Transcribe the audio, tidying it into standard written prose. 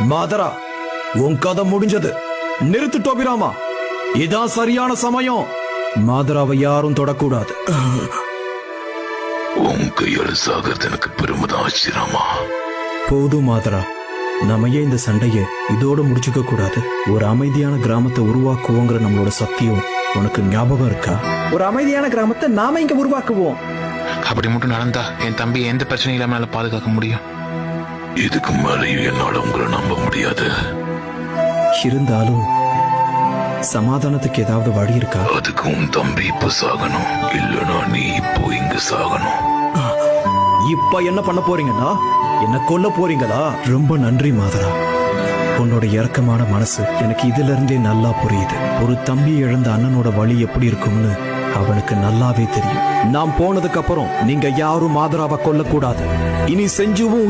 மாதரா, உன் கதை முடிஞ்சது. நிறுத்து டோபிராமா, இதான் சரியான சமயம். மாதராவை யாரும் தொடக்கூடாது. உன் கையால சாகிறது எனக்கு பெருமைதான் ஆச்சிராமா. போதும் மாதரா, நம்ம ஏன் இந்த சண்டைய இதோட முடிச்சுக்க கூடாது? ஒரு அமைதியான கிராமத்தை உருவாக்குவோங்கிற நம்மளோட சத்தியம் உனக்கு ஞாபகம் இருக்கா? ஒரு அமைதியான கிராமத்தை நாம இங்க உருவாக்குவோம். அப்படி மட்டும் நடந்தா என் தம்பி எந்த பிரச்சனையும் இல்லாம பாதுகாக்க முடியும். இதுக்கு மேலேயும் என்னால உங்களை நம்ப முடியாது. இருந்தாலும் சமாதானத்துக்கு ஏதாவது வழி இருக்கா? அதுக்கு உன் தம்பி இப்ப சாகணும், இல்லனா நீ இப்போ இங்க சாகணும். இப்ப என்ன பண்ண போறீங்கன்னா என்ன கொல்ல போறீங்களா? ரொம்ப நன்றி மாதரா, உன்னோட இரக்கமான மனசு எனக்கு இதுல இருந்தே நல்லா புரியுது. ஒரு தம்பி இழந்த அண்ணனோட வழி எப்படி இருக்கும்னு அவனுக்கு நல்லாவே தெரியும். நான் போனதுக்கு அப்புறம் நீங்க யாரும் மாதராவை கொல்லக்கூடாது. இனி செஞ்சுவும்